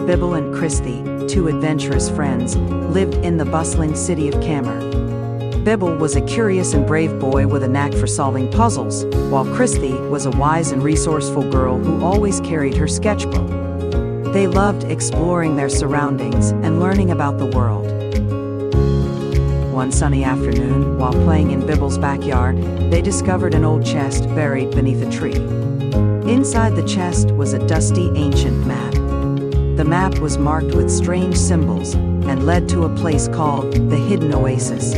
Bibal and Cristhy, two adventurous friends, lived in the bustling city of Cammer. Bibal was a curious and brave boy with a knack for solving puzzles, while Cristhy was a wise and resourceful girl who always carried her sketchbook. They loved exploring their surroundings and learning about the world. One sunny afternoon, while playing in Bibal's backyard, they discovered an old chest buried beneath a tree. Inside the chest was a dusty, ancient map. The map was marked with strange symbols and led to a place called the Hidden Oasis.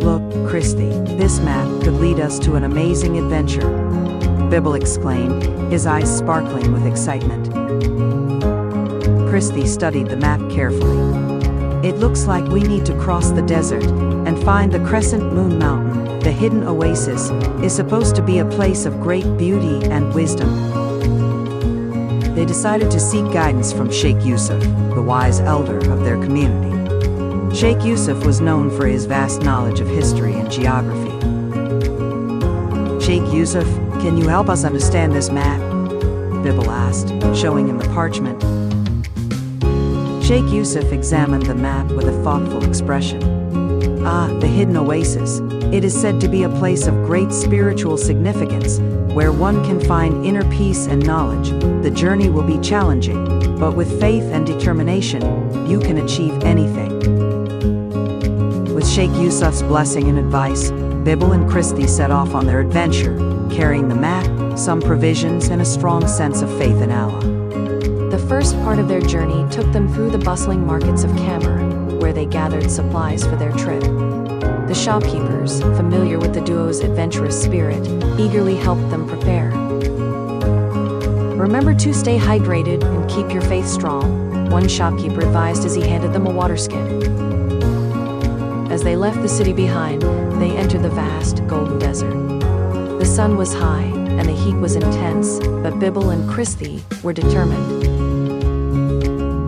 "Look, Cristhy, this map could lead us to an amazing adventure," Bibal exclaimed, his eyes sparkling with excitement. Cristhy studied the map carefully. "It looks like we need to cross the desert and find the Crescent Moon Mountain. The Hidden Oasis is supposed to be a place of great beauty and wisdom." They decided to seek guidance from Sheikh Yusuf, the wise elder of their community. Sheikh Yusuf was known for his vast knowledge of history and geography. "Sheikh Yusuf, can you help us understand this map?" Bibal asked, showing him the parchment. Sheikh Yusuf examined the map with a thoughtful expression. "Ah, the Hidden Oasis. It is said to be a place of great spiritual significance, where one can find inner peace and knowledge. The journey will be challenging, but with faith and determination, you can achieve anything." With Sheikh Yusuf's blessing and advice, Bibal and Cristhy set off on their adventure, carrying the map, some provisions, and a strong sense of faith in Allah. The first part of their journey took them through the bustling markets of Cammer, where they gathered supplies for their trip. The shopkeepers, familiar with the duo's adventurous spirit, eagerly helped them prepare. "Remember to stay hydrated and keep your faith strong," one shopkeeper advised as he handed them a water skin. As they left the city behind, they entered the vast, golden desert. The sun was high, and the heat was intense, but Bibal and Cristhy were determined.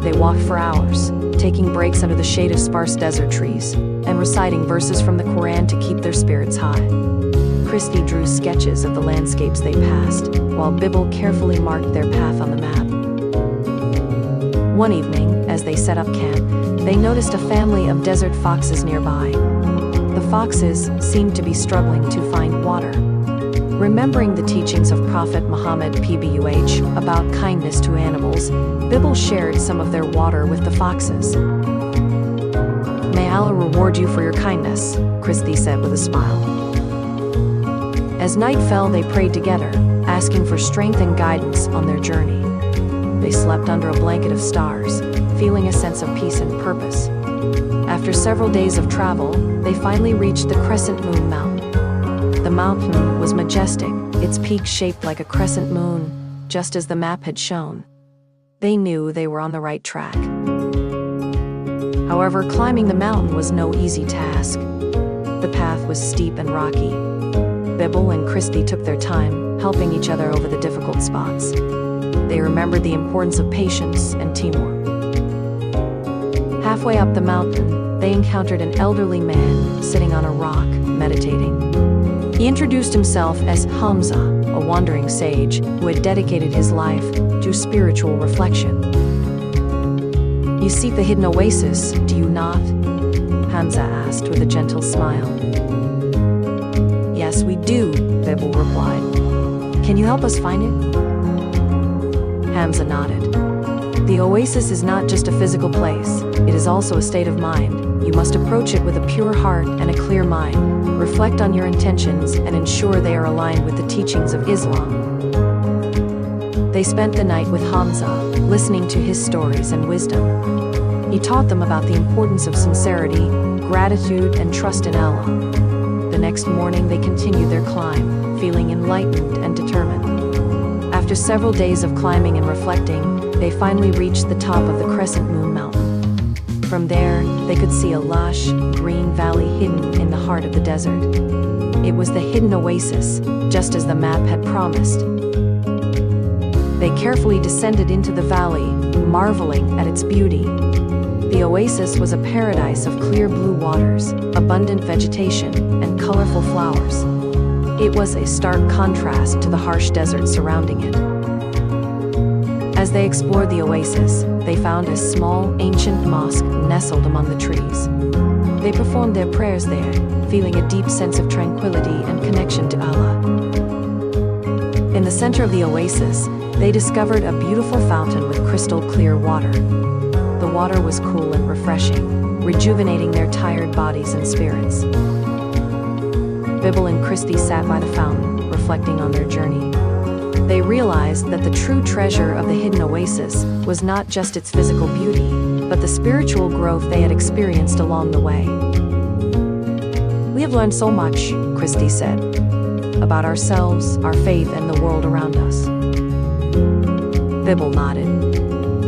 They walked for hours, taking breaks under the shade of sparse desert trees, and reciting verses from the Quran to keep their spirits high. Cristhy drew sketches of the landscapes they passed, while Bibal carefully marked their path on the map. One evening, as they set up camp, they noticed a family of desert foxes nearby. The foxes seemed to be struggling to find water. Remembering the teachings of Prophet Muhammad PBUH about kindness to animals, Bibal shared some of their water with the foxes. "May Allah reward you for your kindness," Cristhy said with a smile. As night fell, they prayed together, asking for strength and guidance on their journey. They slept under a blanket of stars, feeling a sense of peace and purpose. After several days of travel, they finally reached the Crescent Moon Mountain. The mountain was majestic, its peak shaped like a crescent moon, just as the map had shown. They knew they were on the right track. However, climbing the mountain was no easy task. The path was steep and rocky. Bibal and Cristhy took their time, helping each other over the difficult spots. They remembered the importance of patience and teamwork. Halfway up the mountain, they encountered an elderly man sitting on a rock, meditating. He introduced himself as Hamza, a wandering sage who had dedicated his life to spiritual reflection. "You seek the Hidden Oasis, do you not?" Hamza asked with a gentle smile. "Yes, we do," Bibal replied. "Can you help us find it?" Hamza nodded. "The oasis is not just a physical place, it is also a state of mind. You must approach it with a pure heart and a clear mind. Reflect on your intentions and ensure they are aligned with the teachings of Islam." They spent the night with Hamza, listening to his stories and wisdom. He taught them about the importance of sincerity, gratitude, and trust in Allah. The next morning, they continued their climb, feeling enlightened and determined. After several days of climbing and reflecting, they finally reached the top of the Crescent Moon Mountain. From there, they could see a lush, green valley hidden in the heart of the desert. It was the Hidden Oasis, just as the map had promised. They carefully descended into the valley, marveling at its beauty. The oasis was a paradise of clear blue waters, abundant vegetation, and colorful flowers. It was a stark contrast to the harsh desert surrounding it. As they explored the oasis, they found a small, ancient mosque nestled among the trees. They performed their prayers there, feeling a deep sense of tranquility and connection to Allah. In the center of the oasis, they discovered a beautiful fountain with crystal clear water. The water was cool and refreshing, rejuvenating their tired bodies and spirits. Bibal and Cristhy sat by the fountain, reflecting on their journey. They realized that the true treasure of the Hidden Oasis was not just its physical beauty, but the spiritual growth they had experienced along the way. "We have learned so much," Cristhy said, "about ourselves, our faith, and the world around us." Bibal nodded.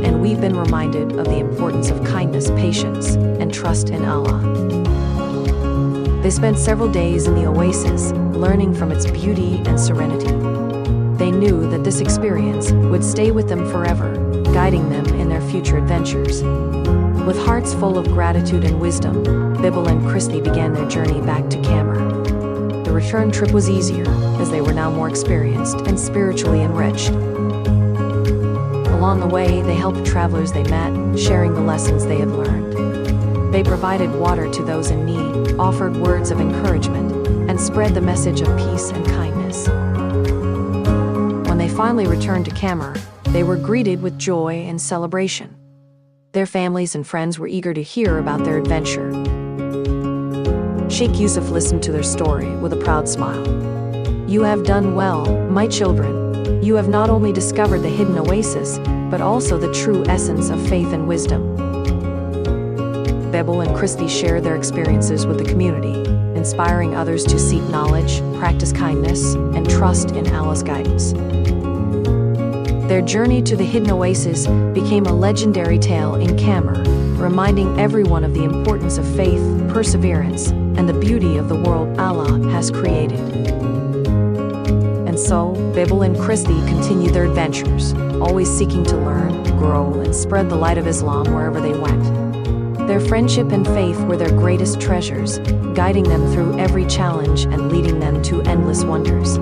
"And we've been reminded of the importance of kindness, patience, and trust in Allah." They spent several days in the oasis, learning from its beauty and serenity. They knew that this experience would stay with them forever, guiding them in their future adventures. With hearts full of gratitude and wisdom, Bibal and Cristhy began their journey back to Cammer. The return trip was easier, as they were now more experienced and spiritually enriched. Along the way, they helped travelers they met, sharing the lessons they had learned. They provided water to those in need, offered words of encouragement, and spread the message of peace and kindness. When they finally returned to Cammer, they were greeted with joy and celebration. Their families and friends were eager to hear about their adventure. Sheikh Yusuf listened to their story with a proud smile. "You have done well, my children. You have not only discovered the hidden oasis, but also the true essence of faith and wisdom." Bibal and Cristhy shared their experiences with the community, inspiring others to seek knowledge, practice kindness, and trust in Allah's guidance. Their journey to the Hidden Oasis became a legendary tale in Cammer, reminding everyone of the importance of faith, perseverance, and the beauty of the world Allah has created. And so, Bibal and Cristhy continued their adventures, always seeking to learn, grow, and spread the light of Islam wherever they went. Their friendship and faith were their greatest treasures, guiding them through every challenge and leading them to endless wonders.